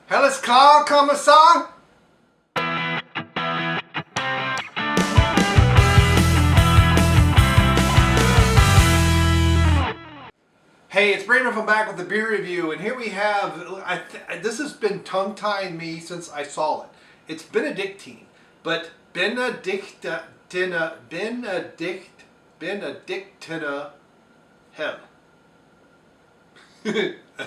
Helles Karl, Kommissar? Hey, it's Brainmuffin back with the beer review, and here we have, this has been tongue-tying me since I saw it. It's Benediktine, but Benediktiner Hell.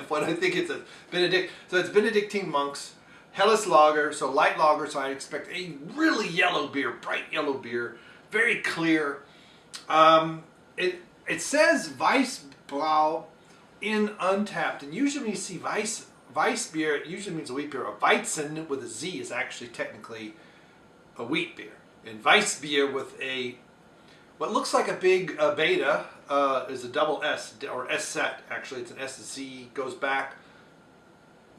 What I think it's a Benedict. So it's Benedictine monks, Helles lager, so light lager. So I expect a really yellow beer, bright yellow beer, very clear. It says Weissbeir in Untapped, and usually when you see Weissbeir, it usually means a wheat beer. A Weizen with a Z is actually technically a wheat beer, and Weissbeir with a what looks like a big beta is a double S or S set. Actually, it's an SZ, goes back.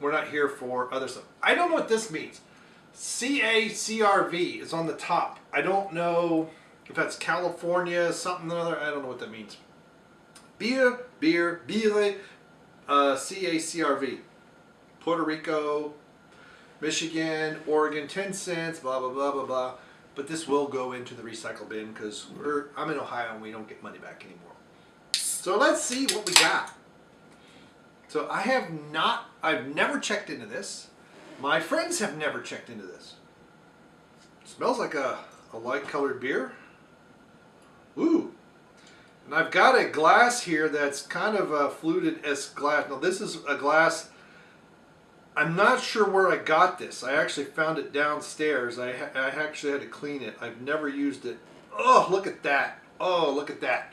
We're not here for other stuff. I don't know what this means. CACRV is on the top. I don't know if that's California, something or other. I don't know what that means. Beer, CACRV. Puerto Rico, Michigan, Oregon, 10 cents, blah, blah, blah, blah, blah. But this will go into the recycle bin because I'm in Ohio and we don't get money back anymore. So let's see what we got. So I've never checked into this. My friends have never checked into this. It smells like a light colored beer. Ooh. And I've got a glass here that's kind of a fluted-esque glass. Now this is a glass, I'm not sure where I got this. I actually found it downstairs. I actually had to clean it. I've never used it. Oh, look at that. Oh, look at that.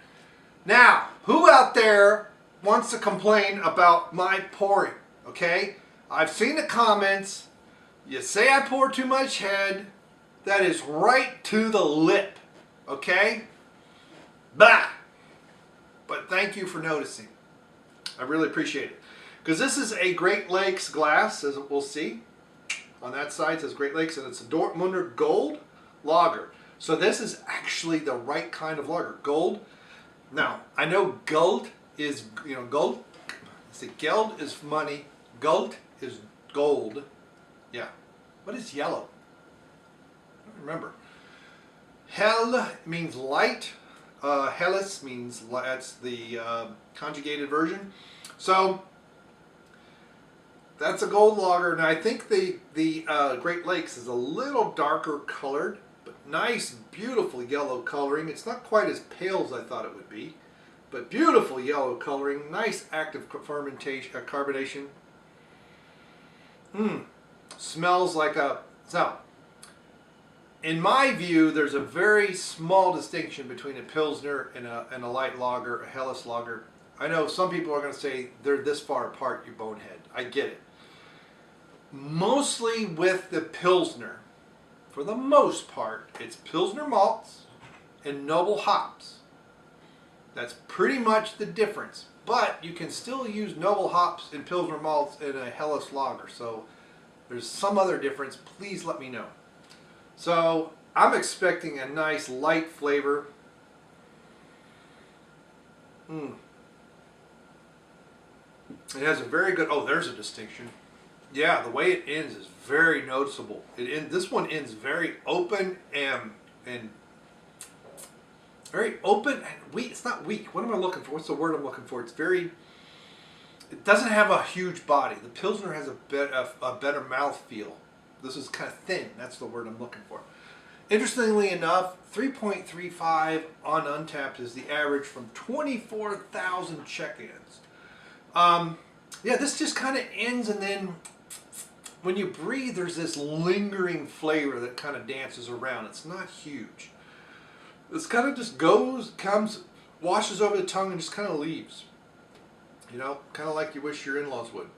Now, who out there wants to complain about my pouring? Okay? I've seen the comments. You say I pour too much head. That is right to the lip. Okay? Bah! But thank you for noticing. I really appreciate it. Because this is a Great Lakes glass, as we'll see. On that side it says Great Lakes, and it's a Dortmunder Gold lager. So this is actually the right kind of lager. Gold. Now, I know gold is, gold. See, geld is money. Gold is gold. Yeah. What is yellow? I don't remember. Hell means light. Helles means, that's the conjugated version. So that's a gold lager, and I think the Great Lakes is a little darker colored, but nice, beautiful yellow coloring. It's not quite as pale as I thought it would be, but beautiful yellow coloring, nice active fermentation, carbonation. Smells like a, so in my view, there's a very small distinction between a Pilsner and a light lager, a Helles lager. I know some people are going to say they're this far apart, you bonehead. I get it. Mostly with the Pilsner, for the most part, it's Pilsner malts and noble hops. That's pretty much the difference. But you can still use noble hops and Pilsner malts in a Helles lager. So there's some other difference. Please let me know. So I'm expecting a nice light flavor. It has a very good, oh, there's a distinction. Yeah, the way it ends is very noticeable. This one ends very open and very open and weak. It's not weak. What am I looking for? What's the word I'm looking for? It's very, it doesn't have a huge body. The Pilsner has a better mouthfeel. This is kind of thin. That's the word I'm looking for. Interestingly enough, 3.35 on Untapped is the average from 24,000 check-ins. Yeah, this just kind of ends, and then when you breathe, there's this lingering flavor that kind of dances around. It's not huge. This kind of just comes, washes over the tongue, and just kind of leaves. You know, kind of like you wish your in-laws would.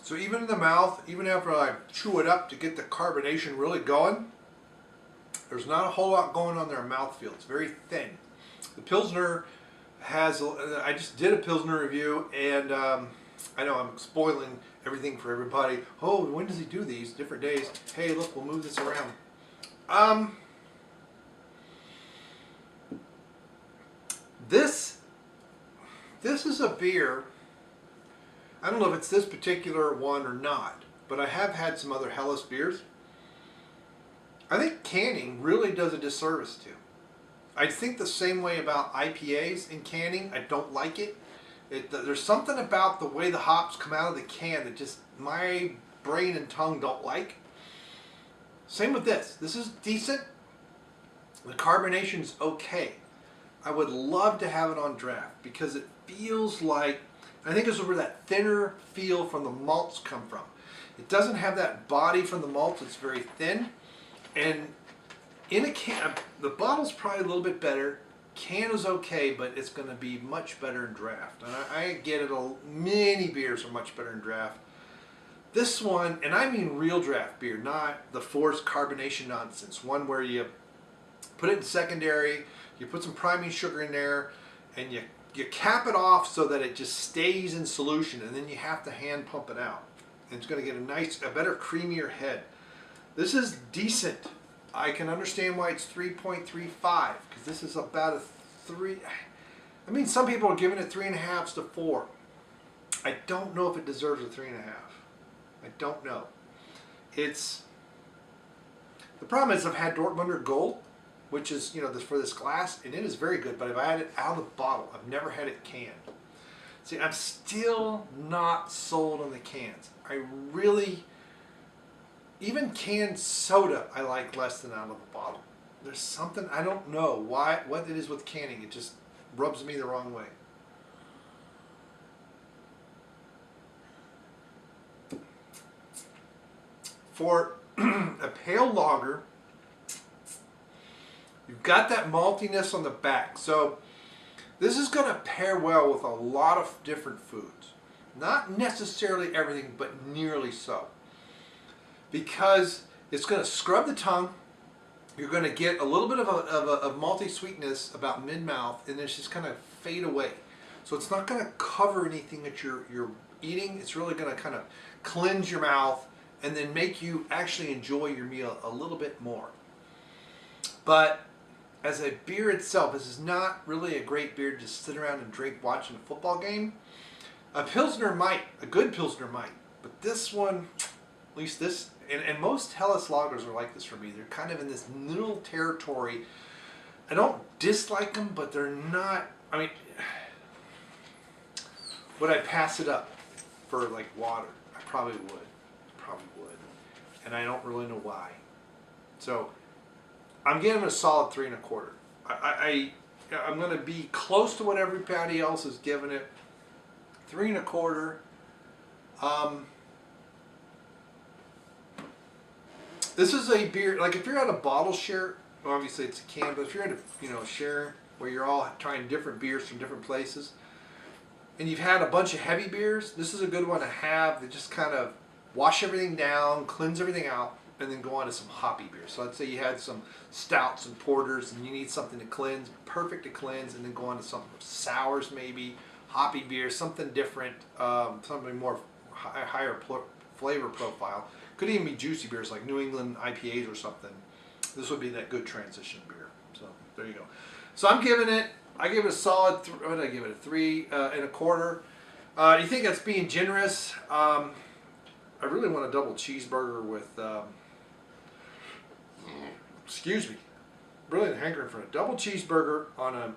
So even in the mouth, even after I chew it up to get the carbonation really going, there's not a whole lot going on there in mouthfeel. It's very thin. The Pilsner has, I just did a Pilsner review, and I know I'm spoiling everything for everybody. Oh, when does he do these? Different days. Hey, look, we'll move this around. This is a beer. I don't know if it's this particular one or not, but I have had some other Helles beers. I think canning really does a disservice to. I think the same way about IPAs in canning. I don't like it. There's something about the way the hops come out of the can that just my brain and tongue don't like. Same with this. This is decent. The carbonation's okay. I would love to have it on draft because it feels like, I think it's where that thinner feel from the malts come from. It doesn't have that body from the malts. It's very thin. And in a can, the bottle's probably a little bit better. Can is okay, but it's going to be much better in draft. And I get it, many beers are much better in draft. This one, and I mean real draft beer, not the forced carbonation nonsense. One where you put it in secondary, you put some priming sugar in there, and you cap it off so that it just stays in solution, and then you have to hand pump it out. And it's going to get a better, creamier head. This is decent. I can understand why it's 3.35, because this is about a 3. I mean, some people are giving it 3.5s to 4. I don't know if it deserves a 3.5. I don't know. The problem is I've had Dortmunder Gold, which is, for this glass, and it is very good, but I've had it out of the bottle. I've never had it canned. See, I'm still not sold on the cans. Even canned soda I like less than out of the bottle. There's something, I don't know what it is with canning. It just rubs me the wrong way. For a pale lager, you've got that maltiness on the back. So this is going to pair well with a lot of different foods. Not necessarily everything, but nearly so. Because it's going to scrub the tongue. You're going to get a little bit of malty sweetness about mid-mouth, and it's just kind of fade away. So it's not going to cover anything that you're eating. It's really going to kind of cleanse your mouth and then make you actually enjoy your meal a little bit more. But as a beer itself, this is not really a great beer to just sit around and drink watching a football game. A Pilsner might, a good Pilsner might, but this one, at least this, and most Helles lagers are like this for me. They're kind of in this middle territory. I don't dislike them, but they're not, I mean, would I pass it up for like water? I probably would. And I don't really know why. So I'm giving it a solid 3 1/4. I'm going to be close to what everybody else is giving it. 3 1/4. This is a beer, like if you're at a bottle share, obviously it's a can, but if you're at a share where you're all trying different beers from different places, and you've had a bunch of heavy beers, this is a good one to have that just kind of wash everything down, cleanse everything out, and then go on to some hoppy beers. So let's say you had some stouts and porters and you need something to cleanse, perfect to cleanse, and then go on to some sours maybe, hoppy beers, something different, something more higher flavor profile. Could even be juicy beers like New England IPAs or something. This would be that good transition beer. So there you go. So I give it a solid, what did I give it, a 3 1/4. You think that's being generous? I really want a double cheeseburger with, excuse me, really hankering for a double cheeseburger on an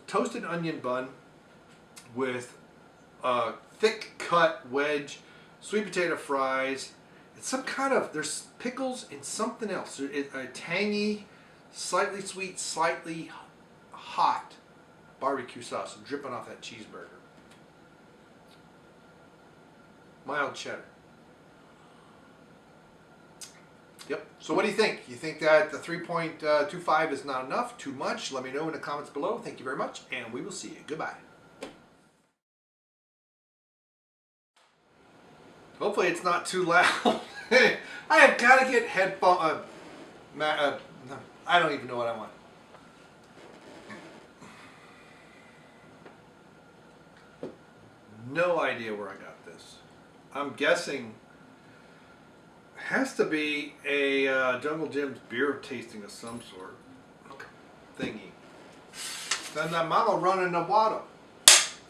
toasted onion bun with a thick cut wedge, sweet potato fries. It's some kind of, there's pickles and something else. A tangy, slightly sweet, slightly hot barbecue sauce dripping off that cheeseburger. Mild cheddar. Yep. So what do you think? You think that the 3.25 is not enough? Too much? Let me know in the comments below. Thank you very much, and we will see you. Goodbye. Hopefully it's not too loud. I have got to get headphone. I don't even know what I want. No idea where I got this. I'm guessing has to be a Jungle Jim's beer tasting of some sort. Okay. Thingy. Then that model running the water.